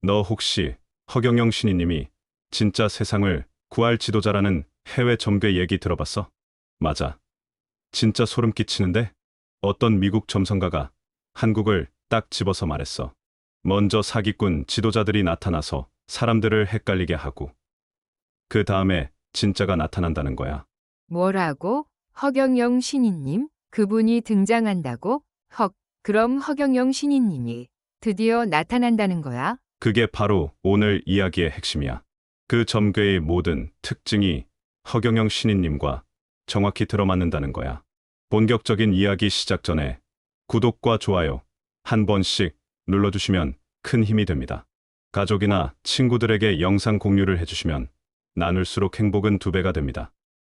너 혹시 허경영 신이님이 진짜 세상을 구할 지도자라는 해외 점괘 얘기 들어봤어? 맞아. 진짜 소름 끼치는데? 어떤 미국 점성가가 한국을 딱 집어서 말했어. 먼저 사기꾼 지도자들이 나타나서 사람들을 헷갈리게 하고, 그 다음에 진짜가 나타난다는 거야. 뭐라고? 허경영 신인님? 그분이 등장한다고? 그럼 허경영 신인님이 드디어 나타난다는 거야? 그게 바로 오늘 이야기의 핵심이야. 그 점괘의 모든 특징이 허경영 신인님과 정확히 들어맞는다는 거야. 본격적인 이야기 시작 전에 구독과 좋아요 한 번씩 눌러주시면 큰 힘이 됩니다. 가족이나 친구들에게 영상 공유를 해주시면 나눌수록 행복은 2배가 됩니다.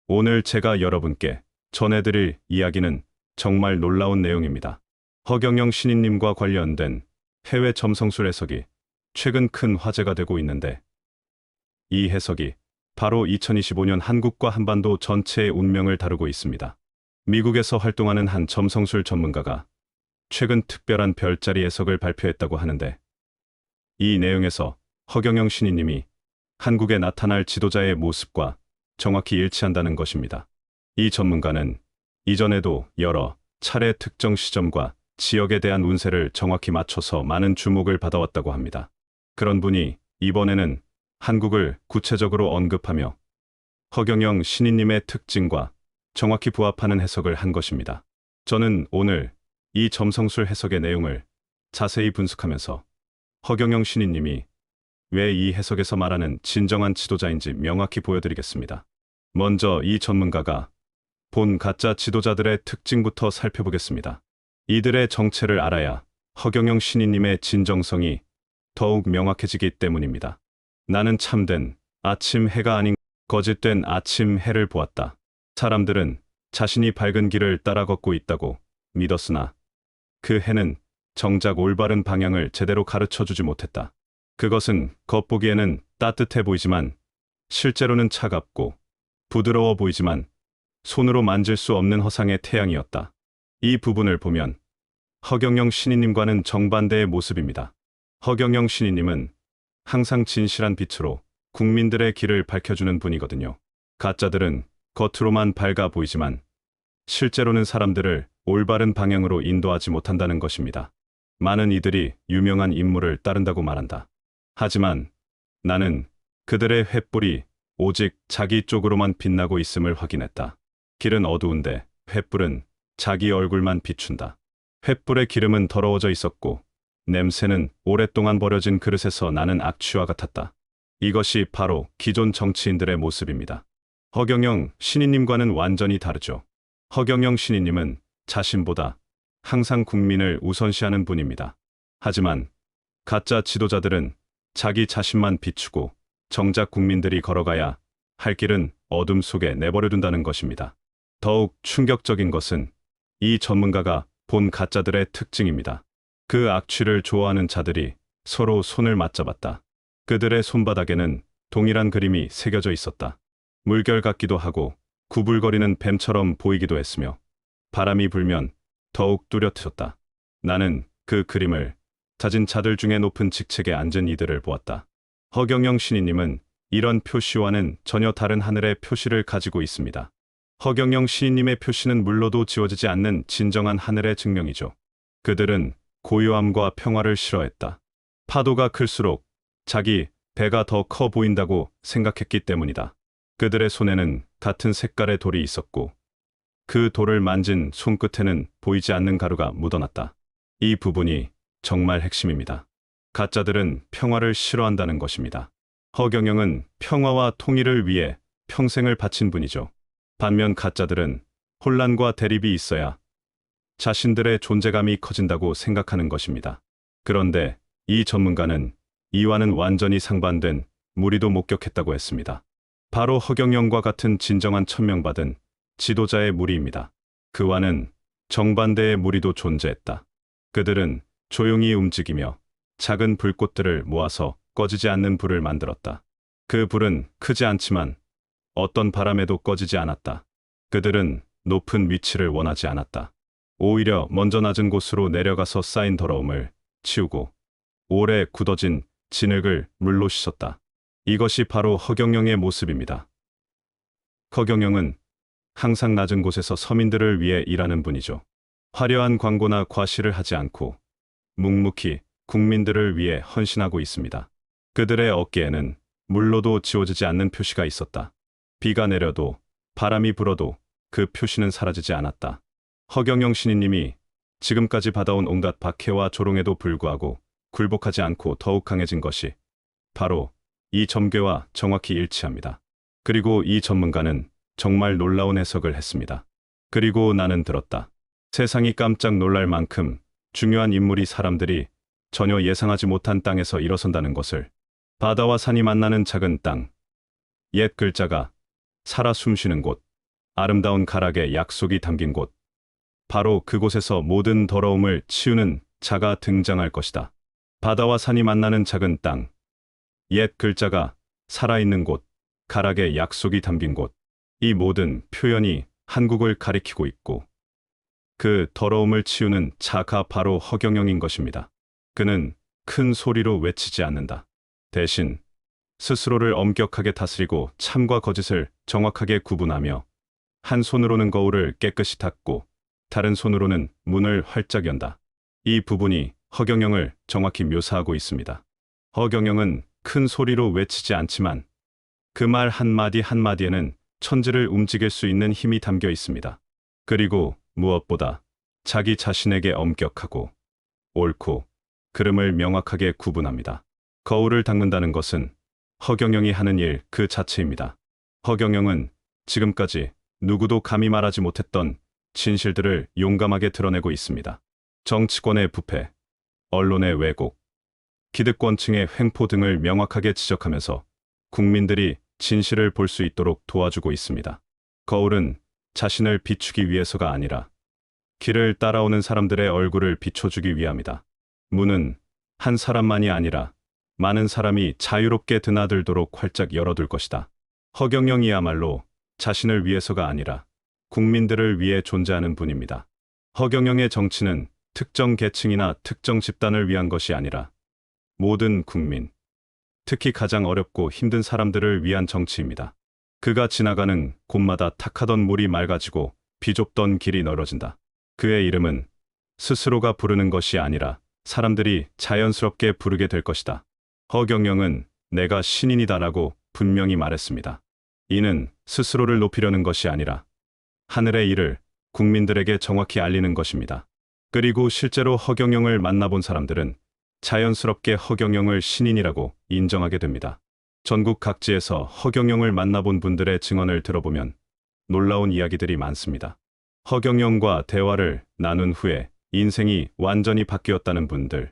오늘 제가 여러분께 전해드릴 이야기는 정말 놀라운 내용입니다. 허경영 신인님과 관련된 해외 점성술 해석이 최근 큰 화제가 되고 있는데, 이 해석이 바로 2025년 한국과 한반도 전체의 운명을 다루고 있습니다. 미국에서 활동하는 한 점성술 전문가가 최근 특별한 별자리 해석을 발표했다고 하는데, 이 내용에서 허경영 신이님이 한국에 나타날 지도자의 모습과 정확히 일치한다는 것입니다. 이 전문가는 이전에도 여러 차례 특정 시점과 지역에 대한 운세를 정확히 맞춰서 많은 주목을 받아왔다고 합니다. 그런 분이 이번에는 한국을 구체적으로 언급하며 허경영 신이님의 특징과 정확히 부합하는 해석을 한 것입니다. 저는 오늘 이 점성술 해석의 내용을 자세히 분석하면서 허경영 신이님이 왜 이 해석에서 말하는 진정한 지도자인지 명확히 보여드리겠습니다. 먼저 이 전문가가 본 가짜 지도자들의 특징부터 살펴보겠습니다. 이들의 정체를 알아야 허경영 신이님의 진정성이 더욱 명확해지기 때문입니다. 나는 참된 아침 해가 아닌 거짓된 아침 해를 보았다. 사람들은 자신이 밝은 길을 따라 걷고 있다고 믿었으나 그 해는 정작 올바른 방향을 제대로 가르쳐주지 못했다. 그것은 겉보기에는 따뜻해 보이지만 실제로는 차갑고 부드러워 보이지만 손으로 만질 수 없는 허상의 태양이었다. 이 부분을 보면 허경영 신이님과는 정반대의 모습입니다. 허경영 신이님은 항상 진실한 빛으로 국민들의 길을 밝혀주는 분이거든요. 가짜들은 겉으로만 밝아 보이지만 실제로는 사람들을 올바른 방향으로 인도하지 못한다는 것입니다. 많은 이들이 유명한 인물을 따른다고 말한다. 하지만 나는 그들의 횃불이 오직 자기 쪽으로만 빛나고 있음을 확인했다. 길은 어두운데 횃불은 자기 얼굴만 비춘다. 횃불의 기름은 더러워져 있었고 냄새는 오랫동안 버려진 그릇에서 나는 악취와 같았다. 이것이 바로 기존 정치인들의 모습입니다. 허경영 신이님과는 완전히 다르죠. 허경영 신이님은 자신보다 항상 국민을 우선시하는 분입니다. 하지만 가짜 지도자들은 자기 자신만 비추고 정작 국민들이 걸어가야 할 길은 어둠 속에 내버려 둔다는 것입니다. 더욱 충격적인 것은 이 전문가가 본 가짜들의 특징입니다. 그 악취를 좋아하는 자들이 서로 손을 맞잡았다. 그들의 손바닥에는 동일한 그림이 새겨져 있었다. 물결 같기도 하고 구불거리는 뱀처럼 보이기도 했으며 바람이 불면 더욱 뚜렷해졌다. 나는 그 그림을 자진 자들 중에 높은 직책에 앉은 이들을 보았다. 허경영 신이님은 이런 표시와는 전혀 다른 하늘의 표시를 가지고 있습니다. 허경영 신이님의 표시는 물로도 지워지지 않는 진정한 하늘의 증명이죠. 그들은 고요함과 평화를 싫어했다. 파도가 클수록 자기 배가 더 커 보인다고 생각했기 때문이다. 그들의 손에는 같은 색깔의 돌이 있었고 그 돌을 만진 손끝에는 보이지 않는 가루가 묻어났다. 이 부분이 정말 핵심입니다. 가짜들은 평화를 싫어한다는 것입니다. 허경영은 평화와 통일을 위해 평생을 바친 분이죠. 반면 가짜들은 혼란과 대립이 있어야 자신들의 존재감이 커진다고 생각하는 것입니다. 그런데 이 전문가는 이와는 완전히 상반된 무리도 목격했다고 했습니다. 바로 허경영과 같은 진정한 천명받은 지도자의 무리입니다. 그와는 정반대의 무리도 존재했다. 그들은 조용히 움직이며 작은 불꽃들을 모아서 꺼지지 않는 불을 만들었다. 그 불은 크지 않지만 어떤 바람에도 꺼지지 않았다. 그들은 높은 위치를 원하지 않았다. 오히려 먼저 낮은 곳으로 내려가서 쌓인 더러움을 치우고 오래 굳어진 진흙을 물로 씻었다. 이것이 바로 허경영의 모습입니다. 허경영은 항상 낮은 곳에서 서민들을 위해 일하는 분이죠. 화려한 광고나 과시를 하지 않고 묵묵히 국민들을 위해 헌신하고 있습니다. 그들의 어깨에는 물로도 지워지지 않는 표시가 있었다. 비가 내려도 바람이 불어도 그 표시는 사라지지 않았다. 허경영 신인님이 지금까지 받아온 온갖 박해와 조롱에도 불구하고 굴복하지 않고 더욱 강해진 것이 바로 이 점괘와 정확히 일치합니다. 그리고 이 전문가는 정말 놀라운 해석을 했습니다. 그리고 나는 들었다. 세상이 깜짝 놀랄 만큼 중요한 인물이 사람들이 전혀 예상하지 못한 땅에서 일어선다는 것을. 바다와 산이 만나는 작은 땅. 옛 글자가 살아 숨쉬는 곳. 아름다운 가락에 약속이 담긴 곳. 바로 그곳에서 모든 더러움을 치우는 자가 등장할 것이다. 바다와 산이 만나는 작은 땅. 옛 글자가 살아있는 곳. 가락에 약속이 담긴 곳. 이 모든 표현이 한국을 가리키고 있고 그 더러움을 치우는 자가 바로 허경영인 것입니다. 그는 큰 소리로 외치지 않는다. 대신 스스로를 엄격하게 다스리고 참과 거짓을 정확하게 구분하며 한 손으로는 거울을 깨끗이 닦고 다른 손으로는 문을 활짝 연다. 이 부분이 허경영을 정확히 묘사하고 있습니다. 허경영은 큰 소리로 외치지 않지만 그 말 한마디 한마디에는 천지를 움직일 수 있는 힘이 담겨 있습니다. 그리고 무엇보다 자기 자신에게 엄격하고 옳고 그름을 명확하게 구분합니다. 거울을 닦는다는 것은 허경영이 하는 일 그 자체입니다. 허경영은 지금까지 누구도 감히 말하지 못했던 진실들을 용감하게 드러내고 있습니다. 정치권의 부패, 언론의 왜곡, 기득권층의 횡포 등을 명확하게 지적하면서 국민들이 진실을 볼 수 있도록 도와주고 있습니다. 거울은 자신을 비추기 위해서가 아니라 길을 따라오는 사람들의 얼굴을 비춰주기 위함이다. 문은 한 사람만이 아니라 많은 사람이 자유롭게 드나들도록 활짝 열어둘 것이다. 허경영이야말로 자신을 위해서가 아니라 국민들을 위해 존재하는 분입니다. 허경영의 정치는 특정 계층이나 특정 집단을 위한 것이 아니라 모든 국민, 특히 가장 어렵고 힘든 사람들을 위한 정치입니다. 그가 지나가는 곳마다 탁하던 물이 맑아지고 비좁던 길이 넓어진다. 그의 이름은 스스로가 부르는 것이 아니라 사람들이 자연스럽게 부르게 될 것이다. 허경영은 내가 신인이다라고 분명히 말했습니다. 이는 스스로를 높이려는 것이 아니라 하늘의 일을 국민들에게 정확히 알리는 것입니다. 그리고 실제로 허경영을 만나본 사람들은 자연스럽게 허경영을 신인이라고 인정하게 됩니다. 전국 각지에서 허경영을 만나본 분들의 증언을 들어보면 놀라운 이야기들이 많습니다. 허경영과 대화를 나눈 후에 인생이 완전히 바뀌었다는 분들,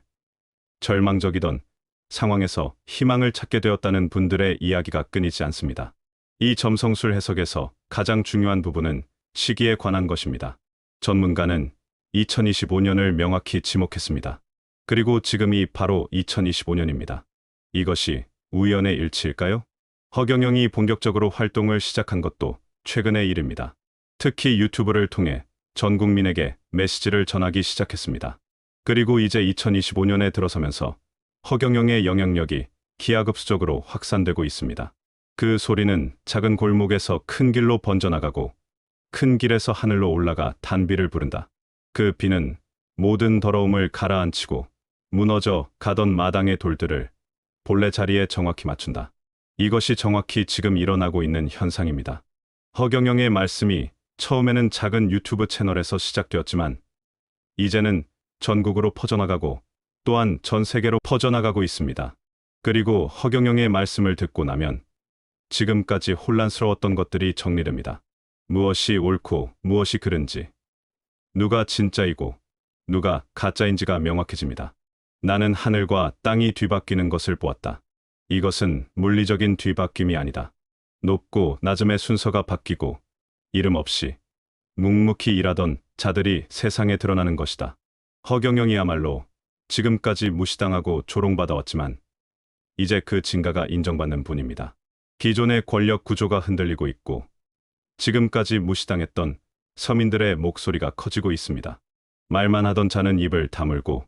절망적이던 상황에서 희망을 찾게 되었다는 분들의 이야기가 끊이지 않습니다. 이 점성술 해석에서 가장 중요한 부분은 시기에 관한 것입니다. 전문가는 2025년을 명확히 지목했습니다. 그리고 지금이 바로 2025년입니다. 이것이 우연의 일치일까요? 허경영이 본격적으로 활동을 시작한 것도 최근의 일입니다. 특히 유튜브를 통해 전 국민에게 메시지를 전하기 시작했습니다. 그리고 이제 2025년에 들어서면서 허경영의 영향력이 기하급수적으로 확산되고 있습니다. 그 소리는 작은 골목에서 큰 길로 번져나가고 큰 길에서 하늘로 올라가 단비를 부른다. 그 비는 모든 더러움을 가라앉히고 무너져 가던 마당의 돌들을 본래 자리에 정확히 맞춘다. 이것이 정확히 지금 일어나고 있는 현상입니다. 허경영의 말씀이 처음에는 작은 유튜브 채널에서 시작되었지만 이제는 전국으로 퍼져나가고 또한 전 세계로 퍼져나가고 있습니다. 그리고 허경영의 말씀을 듣고 나면 지금까지 혼란스러웠던 것들이 정리됩니다. 무엇이 옳고 무엇이 그른지, 누가 진짜이고 누가 가짜인지가 명확해집니다. 나는 하늘과 땅이 뒤바뀌는 것을 보았다. 이것은 물리적인 뒤바뀜이 아니다. 높고 낮음의 순서가 바뀌고 이름 없이 묵묵히 일하던 자들이 세상에 드러나는 것이다. 허경영이야말로 지금까지 무시당하고 조롱받아왔지만 이제 그 진가가 인정받는 분입니다. 기존의 권력 구조가 흔들리고 있고 지금까지 무시당했던 서민들의 목소리가 커지고 있습니다. 말만 하던 자는 입을 다물고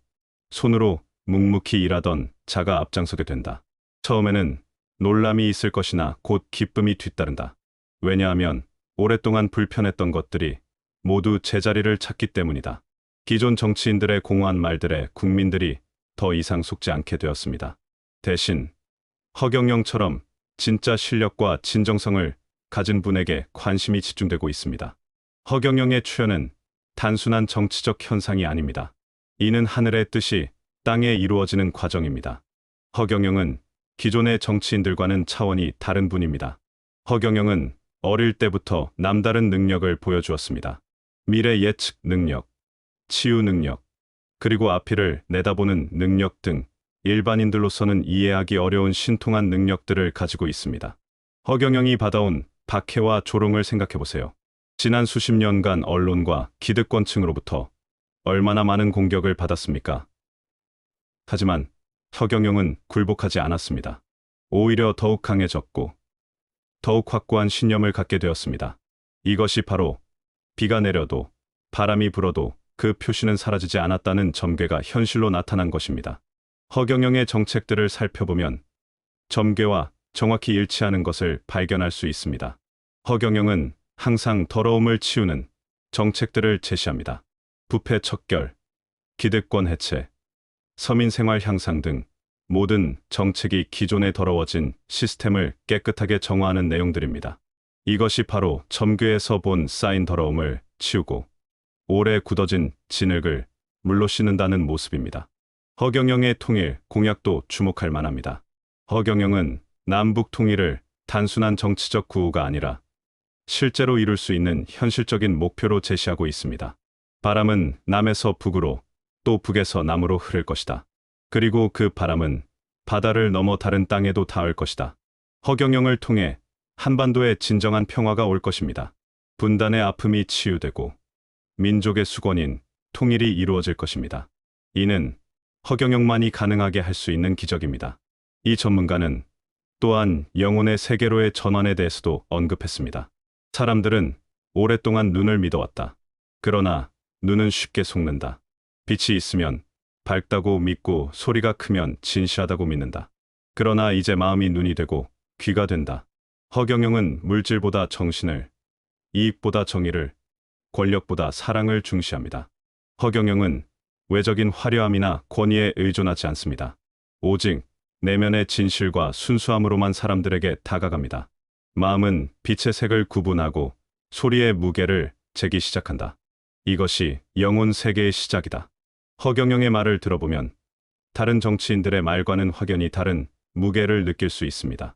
손으로 묵묵히 일하던 자가 앞장서게 된다. 처음에는 놀람이 있을 것이나 곧 기쁨이 뒤따른다. 왜냐하면 오랫동안 불편했던 것들이 모두 제자리를 찾기 때문이다. 기존 정치인들의 공허한 말들에 국민들이 더 이상 속지 않게 되었습니다. 대신 허경영처럼 진짜 실력과 진정성을 가진 분에게 관심이 집중되고 있습니다. 허경영의 출현은 단순한 정치적 현상이 아닙니다. 이는 하늘의 뜻이 땅에 이루어지는 과정입니다. 허경영은 기존의 정치인들과는 차원이 다른 분입니다. 허경영은 어릴 때부터 남다른 능력을 보여주었습니다. 미래 예측 능력, 치유 능력, 그리고 앞을 내다보는 능력 등 일반인들로서는 이해하기 어려운 신통한 능력들을 가지고 있습니다. 허경영이 받아온 박해와 조롱을 생각해보세요. 지난 수십 년간 언론과 기득권층으로부터 얼마나 많은 공격을 받았습니까? 하지만 허경영은 굴복하지 않았습니다. 오히려 더욱 강해졌고 더욱 확고한 신념을 갖게 되었습니다. 이것이 바로 비가 내려도 바람이 불어도 그 표시는 사라지지 않았다는 점괘가 현실로 나타난 것입니다. 허경영의 정책들을 살펴보면 점괘와 정확히 일치하는 것을 발견할 수 있습니다. 허경영은 항상 더러움을 치우는 정책들을 제시합니다. 부패 척결, 기득권 해체, 서민 생활 향상 등 모든 정책이 기존에 더러워진 시스템을 깨끗하게 정화하는 내용들입니다. 이것이 바로 점괘에서 본 쌓인 더러움을 치우고 오래 굳어진 진흙을 물로 씻는다는 모습입니다. 허경영의 통일 공약도 주목할 만합니다. 허경영은 남북 통일을 단순한 정치적 구호가 아니라 실제로 이룰 수 있는 현실적인 목표로 제시하고 있습니다. 바람은 남에서 북으로 또 북에서 남으로 흐를 것이다. 그리고 그 바람은 바다를 넘어 다른 땅에도 닿을 것이다. 허경영을 통해 한반도에 진정한 평화가 올 것입니다. 분단의 아픔이 치유되고 민족의 수권인 통일이 이루어질 것입니다. 이는 허경영만이 가능하게 할 수 있는 기적입니다. 이 전문가는 또한 영혼의 세계로의 전환에 대해서도 언급했습니다. 사람들은 오랫동안 눈을 믿어왔다. 그러나 눈은 쉽게 속는다. 빛이 있으면 밝다고 믿고 소리가 크면 진실하다고 믿는다. 그러나 이제 마음이 눈이 되고 귀가 된다. 허경영은 물질보다 정신을, 이익보다 정의를, 권력보다 사랑을 중시합니다. 허경영은 외적인 화려함이나 권위에 의존하지 않습니다. 오직 내면의 진실과 순수함으로만 사람들에게 다가갑니다. 마음은 빛의 색을 구분하고 소리의 무게를 재기 시작한다. 이것이 영혼 세계의 시작이다. 허경영의 말을 들어보면 다른 정치인들의 말과는 확연히 다른 무게를 느낄 수 있습니다.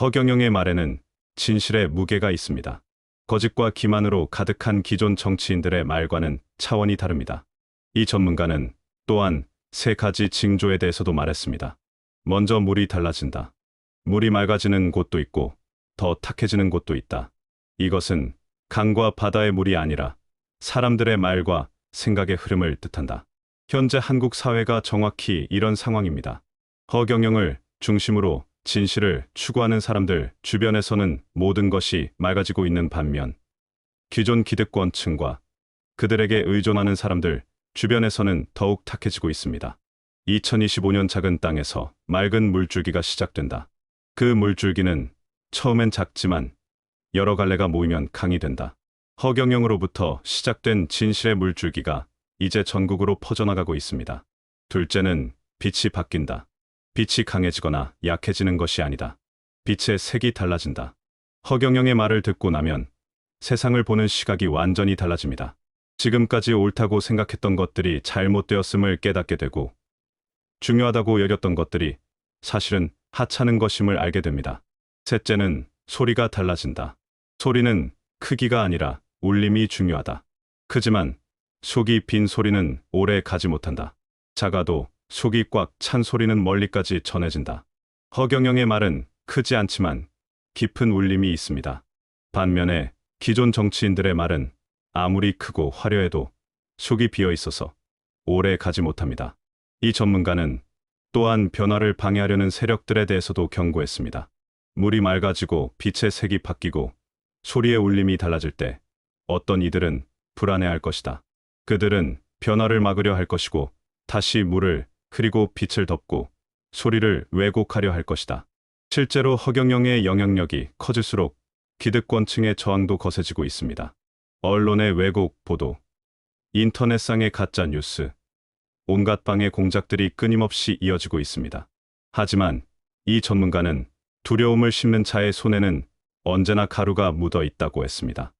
허경영의 말에는 진실의 무게가 있습니다. 거짓과 기만으로 가득한 기존 정치인들의 말과는 차원이 다릅니다. 이 전문가는 또한 세 가지 징조에 대해서도 말했습니다. 먼저 물이 달라진다. 물이 맑아지는 곳도 있고 더 탁해지는 곳도 있다. 이것은 강과 바다의 물이 아니라 사람들의 말과 생각의 흐름을 뜻한다. 현재 한국 사회가 정확히 이런 상황입니다. 허경영을 중심으로 진실을 추구하는 사람들 주변에서는 모든 것이 맑아지고 있는 반면 기존 기득권층과 그들에게 의존하는 사람들 주변에서는 더욱 탁해지고 있습니다. 2025년 작은 땅에서 맑은 물줄기가 시작된다. 그 물줄기는 처음엔 작지만 여러 갈래가 모이면 강이 된다. 허경영으로부터 시작된 진실의 물줄기가 이제 전국으로 퍼져나가고 있습니다. 둘째는 빛이 바뀐다. 빛이 강해지거나 약해지는 것이 아니다. 빛의 색이 달라진다. 허경영의 말을 듣고 나면 세상을 보는 시각이 완전히 달라집니다. 지금까지 옳다고 생각했던 것들이 잘못되었음을 깨닫게 되고 중요하다고 여겼던 것들이 사실은 하찮은 것임을 알게 됩니다. 셋째는 소리가 달라진다. 소리는 크기가 아니라 울림이 중요하다. 크지만 속이 빈 소리는 오래 가지 못한다. 작아도 속이 꽉 찬 소리는 멀리까지 전해진다. 허경영의 말은 크지 않지만 깊은 울림이 있습니다. 반면에 기존 정치인들의 말은 아무리 크고 화려해도 속이 비어 있어서 오래 가지 못합니다. 이 전문가는 또한 변화를 방해하려는 세력들에 대해서도 경고했습니다. 물이 맑아지고 빛의 색이 바뀌고 소리의 울림이 달라질 때 어떤 이들은 불안해할 것이다. 그들은 변화를 막으려 할 것이고 다시 물을 흐리고 빛을 덮고 소리를 왜곡하려 할 것이다. 실제로 허경영의 영향력이 커질수록 기득권층의 저항도 거세지고 있습니다. 언론의 왜곡 보도, 인터넷상의 가짜 뉴스, 온갖 방해 공작들이 끊임없이 이어지고 있습니다. 하지만 이 전문가는 두려움을 심는 자의 손에는 언제나 가루가 묻어 있다고 했습니다.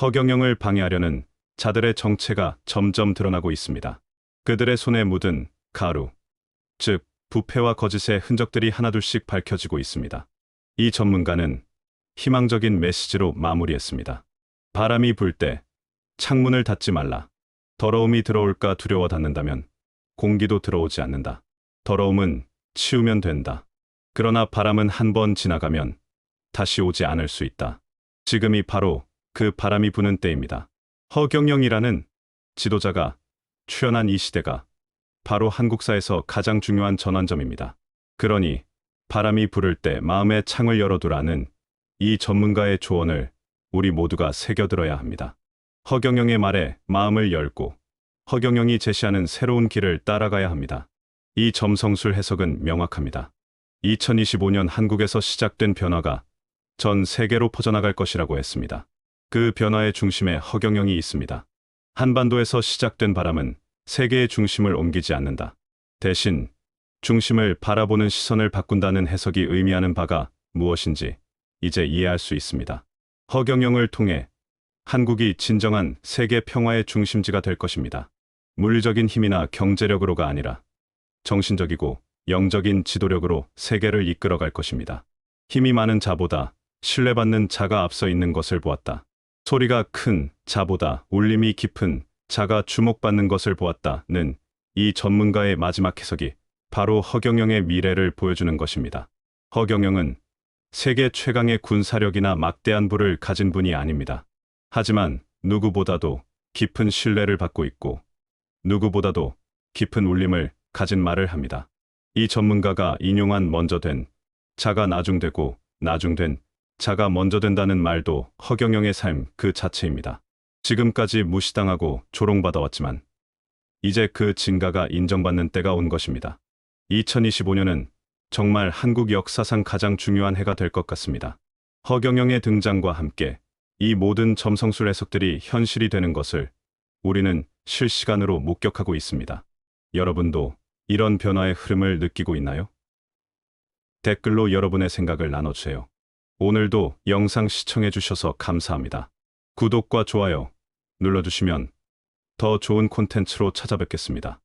허경영을 방해하려는 자들의 정체가 점점 드러나고 있습니다. 그들의 손에 묻은 가루, 즉 부패와 거짓의 흔적들이 하나둘씩 밝혀지고 있습니다. 이 전문가는 희망적인 메시지로 마무리했습니다. 바람이 불 때 창문을 닫지 말라. 더러움이 들어올까 두려워 닫는다면 공기도 들어오지 않는다. 더러움은 치우면 된다. 그러나 바람은 한 번 지나가면 다시 오지 않을 수 있다. 지금이 바로 그 바람이 부는 때입니다. 허경영이라는 지도자가 출연한 이 시대가 바로 한국사에서 가장 중요한 전환점입니다. 그러니 바람이 부를 때 마음의 창을 열어두라는 이 전문가의 조언을 우리 모두가 새겨들어야 합니다. 허경영의 말에 마음을 열고 허경영이 제시하는 새로운 길을 따라가야 합니다. 이 점성술 해석은 명확합니다. 2025년 한국에서 시작된 변화가 전 세계로 퍼져나갈 것이라고 했습니다. 그 변화의 중심에 허경영이 있습니다. 한반도에서 시작된 바람은 세계의 중심을 옮기지 않는다. 대신 중심을 바라보는 시선을 바꾼다는 해석이 의미하는 바가 무엇인지 이제 이해할 수 있습니다. 허경영을 통해 한국이 진정한 세계 평화의 중심지가 될 것입니다. 물리적인 힘이나 경제력으로가 아니라 정신적이고 영적인 지도력으로 세계를 이끌어갈 것입니다. 힘이 많은 자보다 신뢰받는 자가 앞서 있는 것을 보았다. 소리가 큰 자보다 울림이 깊은 자가 주목받는 것을 보았다는 이 전문가의 마지막 해석이 바로 허경영의 미래를 보여주는 것입니다. 허경영은 세계 최강의 군사력이나 막대한 부를 가진 분이 아닙니다. 하지만 누구보다도 깊은 신뢰를 받고 있고 누구보다도 깊은 울림을 가진 말을 합니다. 이 전문가가 인용한 먼저 된 자가 나중되고 나중된 자가 먼저 된다는 말도 허경영의 삶 그 자체입니다. 지금까지 무시당하고 조롱받아왔지만 이제 그 진가가 인정받는 때가 온 것입니다. 2025년은 정말 한국 역사상 가장 중요한 해가 될 것 같습니다. 허경영의 등장과 함께 이 모든 점성술 해석들이 현실이 되는 것을 우리는 실시간으로 목격하고 있습니다. 여러분도 이런 변화의 흐름을 느끼고 있나요? 댓글로 여러분의 생각을 나눠주세요. 오늘도 영상 시청해주셔서 감사합니다. 구독과 좋아요 눌러주시면 더 좋은 콘텐츠로 찾아뵙겠습니다.